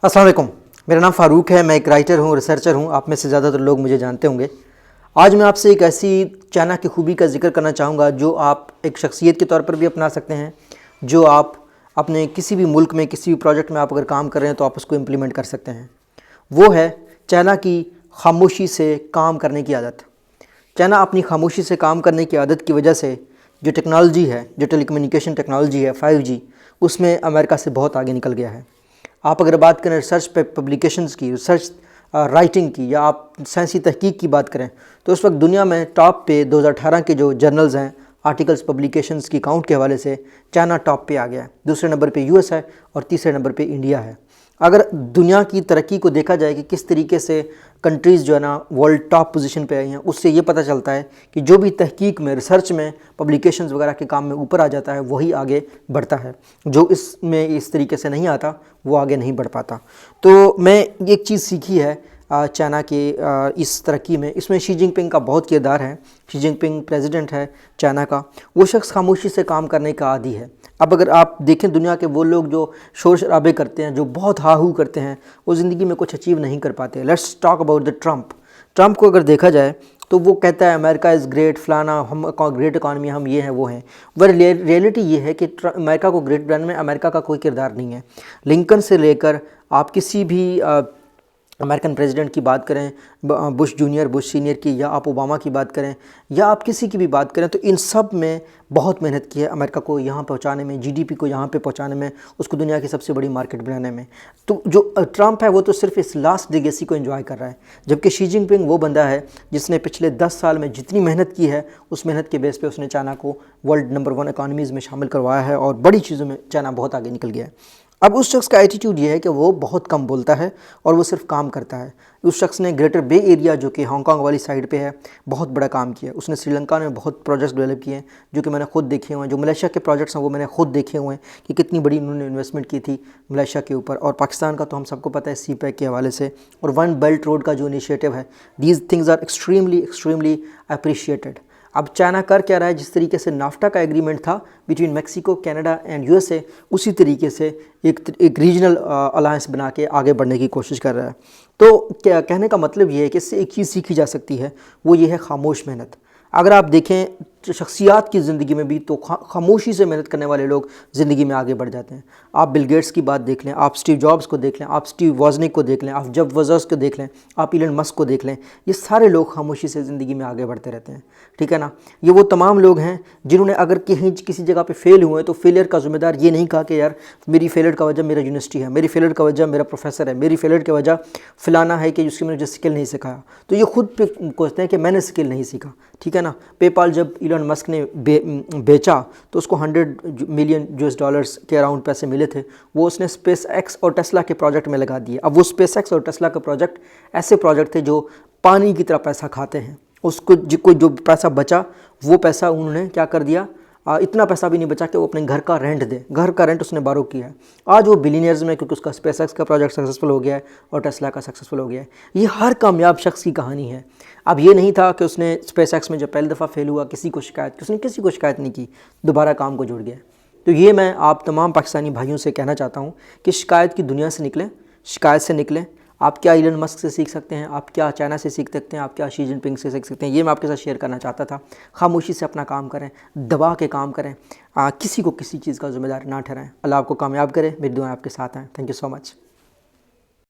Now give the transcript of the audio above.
अस्सलाम वालेकुम। मेरा नाम फ़ारूक है। मैं एक राइटर हूँ, रिसर्चर हूँ। आप में से ज़्यादातर लोग मुझे जानते होंगे। आज मैं आपसे एक ऐसी चाइना की खूबी का जिक्र करना चाहूँगा जो आप एक शख्सियत के तौर पर भी अपना सकते हैं, जो आप अपने किसी भी मुल्क में किसी भी प्रोजेक्ट में आप अगर काम कर रहे हैं तो आप उसको इम्प्लीमेंट कर सकते हैं। वो है चाइना की खामोशी से काम करने की आदत। चाइना अपनी खामोशी से काम करने की आदत की वजह से जो टेक्नोलॉजी है, जो टेलीकम्युनिकेशन टेक्नोलॉजी है 5G, उसमें अमेरिका से बहुत आगे निकल गया है। आप अगर बात करें रिसर्च पे पब्लिकेशंस की, रिसर्च राइटिंग की, या आप साइंसी तहकीक की बात करें तो उस वक्त दुनिया में टॉप पे 2018 के जो जर्नल्स हैं, आर्टिकल्स पब्लिकेशंस की काउंट के हवाले से चाइना टॉप पे आ गया है। दूसरे नंबर पे यूएस है और तीसरे नंबर पे इंडिया है। अगर दुनिया की तरक्की को देखा जाए कि किस तरीके से कंट्रीज़ जो है ना वर्ल्ड टॉप पोजीशन पे आई हैं, उससे ये पता चलता है कि जो भी तहकीक में, रिसर्च में, पब्लिकेशंस वगैरह के काम में ऊपर आ जाता है वही आगे बढ़ता है। जो इसमें इस तरीके से नहीं आता वो आगे नहीं बढ़ पाता। तो मैं एक चीज़ सीखी है चाइना के इस तरक्की में, इसमें शी जिनपिंग का बहुत किरदार है। शी जिनपिंग प्रेसिडेंट है चाइना का। वो शख्स खामोशी से काम करने का आदी है। अब अगर आप देखें दुनिया के वो लोग जो शोर शराबे करते हैं, जो बहुत हाहू करते हैं, वो ज़िंदगी में कुछ अचीव नहीं कर पाते। Let's talk about the Trump को अगर देखा जाए तो वो कहता है अमेरिका इज़ ग्रेट, फलाना, हम ग्रेट इकॉनमी, हम ये हैं वो हैं। वर रियलिटी ये है कि अमेरिका को ग्रेट बनाने में अमेरिका का कोई किरदार नहीं है। लिंकन से लेकर आप किसी भी अमेरिकन प्रेसिडेंट की बात करें, बुश जूनियर, बुश सीनियर की, या आप ओबामा की बात करें, या आप किसी की भी बात करें, तो इन सब में बहुत मेहनत की है अमेरिका को यहाँ पहुँचाने में, जीडीपी को यहाँ पे पहुँचाने में, उसको दुनिया की सबसे बड़ी मार्केट बनाने में। तो जो ट्रम्प है वो तो सिर्फ इस लास्ट लेगेसी को एंजॉय कर रहा है, जबकि शी जिनपिंग वो बंदा है जिसने पिछले 10 साल में जितनी मेहनत की है उस मेहनत के बेस पे उसने चाइना को वर्ल्ड नंबर 1 इकॉनमीज़ में शामिल करवाया है और बड़ी चीज़ों में चाइना बहुत आगे निकल गया है। अब उस शख्स का एटीट्यूड ये है कि वो बहुत कम बोलता है और वो सिर्फ काम करता है। उस शख्स ने ग्रेटर बे एरिया जो कि हांगकांग वाली साइड पे है बहुत बड़ा काम किया है। उसने श्रीलंका में बहुत प्रोजेक्ट्स डेवलप किए हैं जो कि मैंने खुद देखे हुए हैं। जो मलेशिया के प्रोजेक्ट्स हैं वो मैंने खुद देखे हुए हैं कि कितनी बड़ी उन्होंने इन्वेस्टमेंट की थी मलेशिया के ऊपर। और पाकिस्तान का तो हम सबको पता है CPEC के हवाले से, और वन बेल्ट रोड का जो इनिशिएटिव है, these things are extremely appreciated. अब चाइना कर क्या रहा है, जिस तरीके से नाफ्टा का एग्रीमेंट था between Mexico, Canada and USA, उसी तरीके से एक रीजनल अलायंस बना के आगे बढ़ने की कोशिश कर रहा है। तो क्या कहने का मतलब ये है कि इससे एक चीज़ सीखी जा सकती है, वो ये है खामोश मेहनत। अगर आप देखें शख्सियात की ज़िंदगी में भी तो खामोशी से मेहनत करने वाले लोग ज़िंदगी में आगे बढ़ जाते हैं। आप बिल गेट्स की बात देख लें, आप स्टीव जॉब्स को देख लें, आप स्टीव वॉजनिक को देख लें, आप जेफ बेजोस को देख लें, आप इलन मस्क को देख लें, ये सारे लोग खामोशी से ज़िंदगी में आगे बढ़ते रहते हैं। ठीक है ना। ये वो तमाम लोग हैं जिन्होंने अगर कहीं किसी जगह पे फेल हुए तो फेलियर का ज़िम्मेदार ये नहीं कहा कि यार मेरी फेलियर का वजह मेरा यूनिवर्सिटी है, मेरी फेलियर का वजह मेरा प्रोफेसर है, मेरी फेलियर की वजह फलाना है कि जिसकी मैंने जो स्किल नहीं सिखाया। तो ये खुद पे कोसते हैं कि मैंने स्किल नहीं सीखा। ठीक है ना। पेपाल जब इलन मस्क ने बेचा तो उसको $100 मिलियन के अराउंड पैसे मिले थे। वो उसने स्पेस एक्स और टेस्ला के प्रोजेक्ट में लगा दिए। अब वो स्पेस एक्स और टेस्ला का प्रोजेक्ट ऐसे प्रोजेक्ट थे जो पानी की तरह पैसा खाते हैं। उसको जो पैसा बचा वो पैसा उन्होंने क्या कर दिया, इतना पैसा भी नहीं बचा कि वो अपने घर का रेंट दे। घर का रेंट उसने बारो किया है। आज वो बिलीनियर्स में, क्योंकि उसका स्पेस एक्स का प्रोजेक्ट सक्सेसफुल हो गया है और टेस्ला का सक्सेसफुल हो गया है। ये हर कामयाब शख्स की कहानी है। अब ये नहीं था कि उसने स्पेस एक्स में जब पहली दफ़ा फेल हुआ किसी को शिकायत नहीं की, दोबारा काम को जुड़ गया। तो ये मैं आप तमाम पाकिस्तानी भाइयों से कहना चाहता हूँ कि शिकायत की दुनिया से निकलें, शिकायत से निकलें। आप क्या इलन मस्क से सीख सकते हैं, आप क्या चाइना से सीख सकते हैं, आप क्या शी जिनपिंग से सीख सकते हैं, ये मैं आपके साथ शेयर करना चाहता था। खामोशी से अपना काम करें, दबा के काम करें, किसी को किसी चीज़ का ज़िम्मेदार ना ठहराएं। अल्लाह आपको कामयाब करे। मेरी दुआएं आपके साथ हैं। Thank you so much.